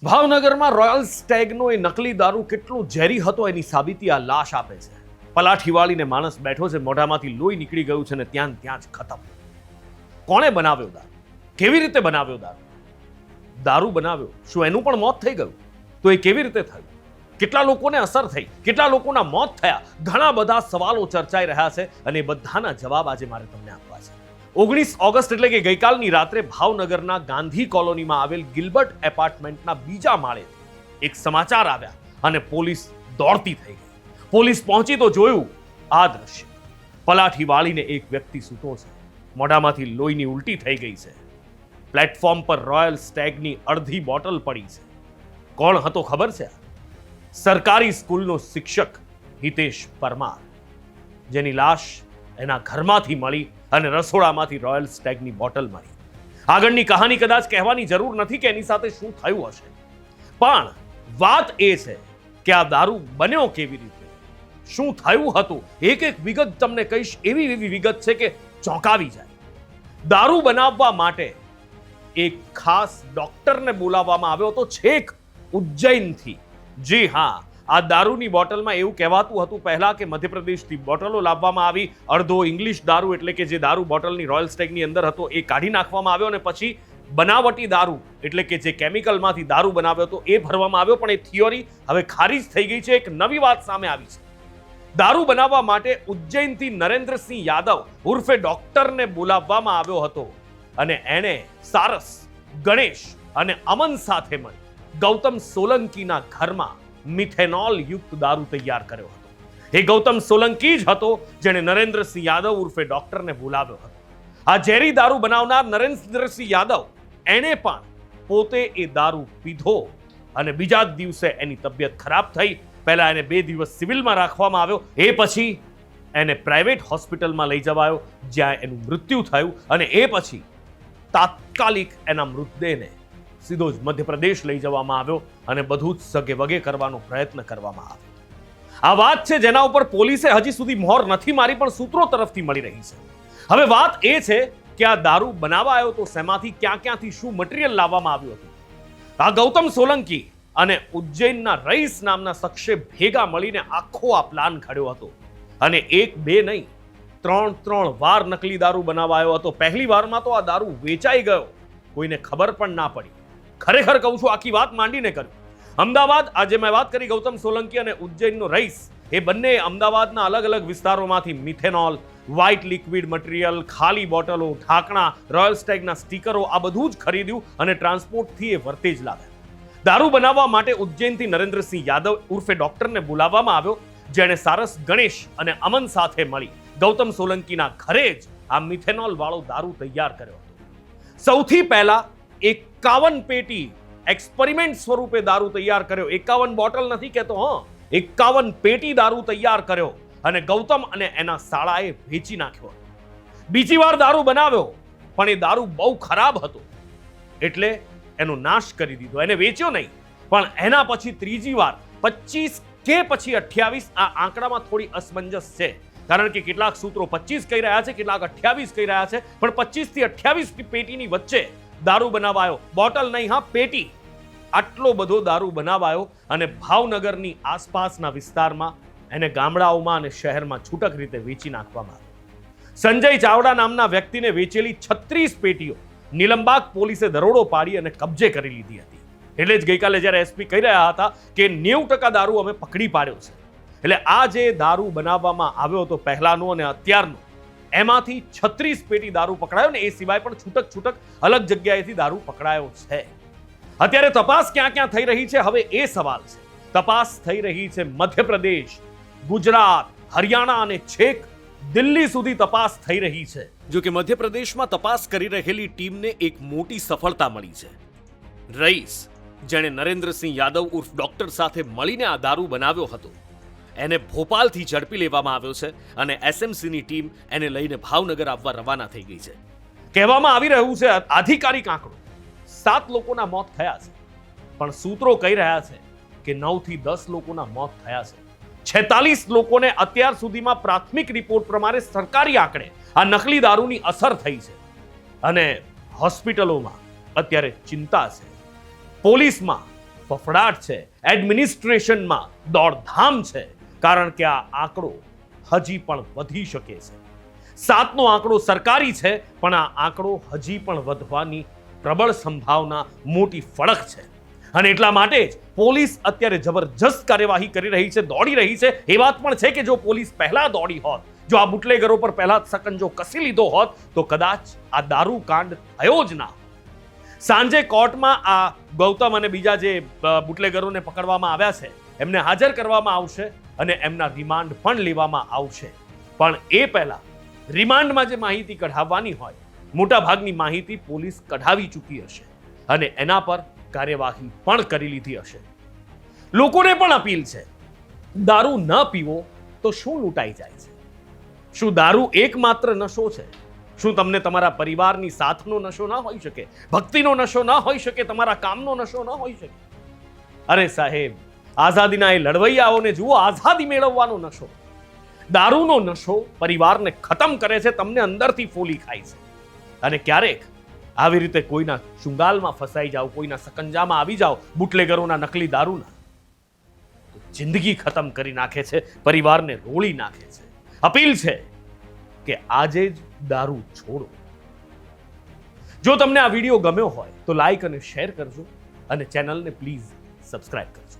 ભાવનગરમાં રોયલ સ્ટેગનો એ નકલી દારૂ કેટલો ઝેરી હતો એની સાબિતી આ લાશ આપે છે. પલાઠી વાળીને માણસ બેઠો છે, મોઢામાંથી લોહી નીકળી ગયું છે ને ત્યાં જ ખતમ. કોણે બનાવ્યો દારૂ? કેવી રીતે બનાવ્યો દારૂ? દારૂ બનાવ્યો, શું એનું પણ મોત થઈ ગયું? તો એ કેવી રીતે થયું? કેટલા લોકોને અસર થઈ? કેટલા લોકોના મોત થયા? ઘણા બધા સવાલો ચર્ચાઈ રહ્યા છે અને એ બધાના જવાબ આજે મારે તમને આપવા છે. 19 ઓગસ્ટ એટલે કે ગઈકાલની રાત્રે ભાવનગરના ગાંધી કોલોનીમાં આવેલ ગિલબર્ટ એપાર્ટમેન્ટના બીજા માળેથી એક સમાચાર આવ્યા અને પોલીસ દોડતી થઈ ગઈ. પોલીસ પહોંચી તો જોયું આ દ્રશ્ય. પલાઠી વાળીને એક વ્યક્તિ સૂતો છે, મોઢામાંથી લોહીની ઉલટી થઈ ગઈ છે. પ્લેટફોર્મ પર રોયલ સ્ટેગની અડધી બોટલ પડી છે. કોણ હતો ખબર છે? સરકારી સ્કૂલનો શિક્ષક હિતેશ પરમાર, જેની લાશ એના ઘરમાંથી મળી અને રસોડામાંથી રોયલ સ્ટેગની બોટલ મળી. આગળની કહાની કદાચ કહેવાની જરૂર નથી કે એની સાથે શું થયું હશે, પણ વાત એ છે કે આ દારૂ બન્યો કેવી રીતે, શું થયું હતું, એક એક વિગત તમને કહીશ. એવી વિગત છે કે ચોંકાવી જાય. દારૂ બનાવવા માટે એક ખાસ ડોક્ટરને બોલાવવામાં આવ્યો હતો, છેક ઉજ્જૈનથી. જી હા, આ દારૂની બોટલમાં એવું કહેવાતું હતું પહેલા કે મધ્યપ્રદેશથી બોટલો લાવવામાં આવી. અડધો ઇંગ્લિશ દારૂ એટલે કે જે દારૂ બોટલની રોયલ સ્ટેગની અંદર હતો એ કાઢી નાખવામાં આવ્યો અને પછી બનાવટી દારૂ એટલે કે જે કેમિકલમાંથી દારૂ બનાવ્યો હતો એ ભરવામાં આવ્યો. પણ એ થિયોરી હવે ખારીજ થઈ ગઈ છે. એક નવી વાત સામે આવી છે. દારૂ બનાવવા માટે ઉજ્જૈનથી નરેન્દ્રસિંહ યાદવ ઉર્ફે ડોક્ટરને બોલાવવામાં આવ્યો હતો અને એણે સારસ, ગણેશ અને અમન સાથે મળી ગૌતમ સોલંકીના ઘરમાં મિથેનોલ યુક્ત દારૂ તૈયાર કર્યો હતો. એ ગૌતમ સોલંકી જ હતો જેણે નરેન્દ્રસિંહ યાદવ ઉર્ફે ડોક્ટરને બોલાવ્યો હતો. આ ઝેરી દારૂ બનાવનાર નરેન્દ્રસિંહ યાદવ એણે પણ પોતે એ દારૂ પીધો અને બીજા જ દિવસે એની તબિયત ખરાબ થઈ. પહેલા એને 2 દિવસ સિવિલમાં રાખવામાં આવ્યો, એ પછી એને પ્રાઇવેટ હોસ્પિટલમાં લઈ જવાયો જ્યાં એનું મૃત્યુ થયું અને એ પછી તાત્કાલિક એના મૃતદેહને સીધો જ મધ્યપ્રદેશ લઈ જવામાં આવ્યો અને બધું જ સગે વગે કરવાનો પ્રયત્ન કરવામાં આવ્યો. આ વાત છે જેના ઉપર પોલીસે હજી સુધી મોહર નથી મારી, પણ સૂત્રો તરફથી મળી રહી છે. હવે વાત એ છે કે આ દારૂ બનાવવા આવ્યો તો શેમાંથી, ક્યાંથી શું મટીરિયલ લાવવામાં આવ્યું હતું? આ ગૌતમ સોલંકી અને ઉજ્જૈનના રઈસ નામના શખ્સે ભેગા મળીને આખો આ પ્લાન ઘડ્યો હતો અને 1, 2 નહીં, 3 વાર નકલી દારૂ બનાવાયો હતો. પહેલી વારમાં તો આ દારૂ વેચાઈ ગયો, કોઈને ખબર પણ ના પડી. ખરેખર કહું છું, આખી વાત માંડીને કર્યું. અમદાવાદ, આજે મેં વાત કરી ગૌતમ સોલંકી અને ઉજ્જૈનનો રઈસ, એ બંને અમદાવાદના અલગ વિસ્તારોમાંથી મિથેનોલ, વ્હાઇટ લિક્વિડ મટીરિયલ, ખાલી બોટલો, ઢાંકણા, રોયલ સ્ટેગના સ્ટીકરો આ બધું જ ખરીદ્યું અને ટ્રાન્સપોર્ટથી એ વર્તેજ લાવ્યા. દારૂ બનાવવા માટે ઉજ્જૈનથી નરેન્દ્રસિંહ યાદવ ઉર્ફે ડોક્ટરને બોલાવવામાં આવ્યો, જેણે સારસ, ગણેશ અને અમન સાથે મળી ગૌતમ સોલંકીના ઘરે જ આ મિથેનોલ વાળો દારૂ તૈયાર કર્યો હતો. સૌથી પહેલા 51 પેટી એક્સપેરિમેન્ટ સ્વરૂપે દારૂ તૈયાર કર્યો. 51 બોટલ નથી કહેતો, 51 પેટી દારૂ તૈયાર કર્યો અને ગૌતમ અને એના શાળાએ વેચી નાખ્યો. બીજી વાર દારૂ બનાવ્યો પણ એ દારૂ બહુ ખરાબ હતો એટલે એનો નાશ કરી દીધો, એને વેચ્યો નહીં. પણ એના પછી ત્રીજી વાર 25 કે પછી 28, આ આંકડામાં થોડી અસમંજસ છે કારણ કે કેટલાક સૂત્રો 25 કહી રહ્યા છે, કેટલાક 28 કહી રહ્યા છે, પણ 25 થી 28 પેટીની વચ્ચે દારૂ બનાવાયો. બોટલ નહીં, હા પેટી. આટલો બધો દારૂ બનાવાયો અને ભાવનગરની આસપાસના વિસ્તારમાં એને ગામડાઓમાં અને શહેરમાં છૂટક રીતે વેચી નાખવામાં આવ્યો. સંજય ચાવડા નામના વ્યક્તિને વેચેલી 36 પેટીઓ નીલમબાગ પોલીસે દરોડો પાડી અને કબજે કરી લીધી હતી. એટલે જ ગઈકાલે જ્યારે એસપી કહી રહ્યા હતા કે 90% દારૂ અમે પકડી પાડ્યો છે. એટલે આ જે દારૂ બનાવવામાં આવ્યો હતો પહેલાનો અને અત્યારનો, એમાંથી 36 પેટી દારૂ પકડાયો ને એ સિવાય પણ છૂટક અલગ જગ્યાએથી દારૂ પકડાયો છે. અત્યારે તપાસ ક્યાં થઈ રહી છે? હવે એ સવાલ છે. તપાસ થઈ રહી છે મધ્યપ્રદેશ, ગુજરાત, હરિયાણા અને છેક દિલ્હી સુધી તપાસ થઈ રહી છે. જો કે મધ્યપ્રદેશમાં તપાસ કરી રહેલી ટીમને એક મોટી સફળતા મળી છે. રઈસ, જેણે નરેન્દ્રસિંહ યાદવ ઉર્ફ ડોક્ટર સાથે મળીને આ દારૂ બનાવ્યો હતો, એને ભોપાલથી ઝડપી લેવામાં આવ્યો છે અને એસએમસીની ટીમ એને લઈને ભાવનગર આવવા રવાના થઈ ગઈ છે. કહેવામાં આવી રહ્યું છે, આધિકારિક આંકડો 7 લોકોના મોત થયા છે, પણ સૂત્રો કહી રહ્યા છે કે 9 થી 10 લોકોના મોત થયા છે. 46 લોકોને અત્યાર સુધીમાં પ્રાથમિક રિપોર્ટ પ્રમાણે સરકારી આંકડે આ નકલી દારૂની અસર થઈ છે અને હોસ્પિટલોમાં અત્યારે ચિંતા છે. પોલીસમાં ફફડાટ છે, એડમિનિસ્ટ્રેશનમાં દોડધામ છે, કારણ કે આ આંકડો હજી પણ વધી શકે છે. 7નો આંકડો સરકારી છે, પણ આ આંકડો હજી પણ વધવાની પ્રબળ સંભાવના, મોટી ફળક છે. અને એટલા માટે જ પોલીસ અત્યારે જબરજસ્ત કાર્યવાહી કરી રહી છે, દોડી રહી છે. એ વાત પણ છે કે જો પોલીસ પહેલા દોડી હોત, જો આ બુટલેગરો પર પહેલા સકંજો કસી લીધો હોત, તો કદાચ આ દારૂ કાંડ થયો જ ના. સાંજે કોર્ટમાં આ ગૌતમ અને બીજા જે બુટલેગરોને પકડવામાં આવ્યા છે એમને હાજર કરવામાં આવશે અને એમના રિમાન્ડ પણ લેવામાં આવશે. પણ એ પહેલા રિમાન્ડમાં જે માહિતી કઢાવવાની હોય, મોટા ભાગની માહિતી પોલીસ કઢાવી ચૂકી હશે અને એના પર કાર્યવાહી પણ કરી લીધી હશે. લોકોને પણ અપીલ છે, દારૂ ન પીવો તો શું લૂંટાઈ જાય છે? શું દારૂ એકમાત્ર નશો છે? શું તમને તમારા પરિવારની સાથનો નશો ન હોઈ શકે? ભક્તિનો નશો ન હોઈ શકે? તમારા કામનો નશો ન હોઈ શકે? અરે સાહેબ, આઝાદીના એ લડવૈયાઓને જુઓ, આઝાદી મેળવવાનો નશો. દારૂનો નશો પરિવારને ખતમ કરે છે, તમને અંદરથી ફોલી ખાય છે. અને ક્યારેક આવી રીતે કોઈના ચુંગાલમાં ફસાઈ જાઓ, કોઈના સકંજામાં આવી જાઓ, બુટલેગરોના નકલી દારૂના, તો જિંદગી ખતમ કરી નાખે છે, પરિવારને રોળી નાખે છે. અપીલ છે કે આજે જ દારૂ છોડો. જો તમને આ વિડીયો ગમ્યો હોય તો લાઈક અને શેર કરજો અને ચેનલને પ્લીઝ સબસ્ક્રાઇબ કરજો.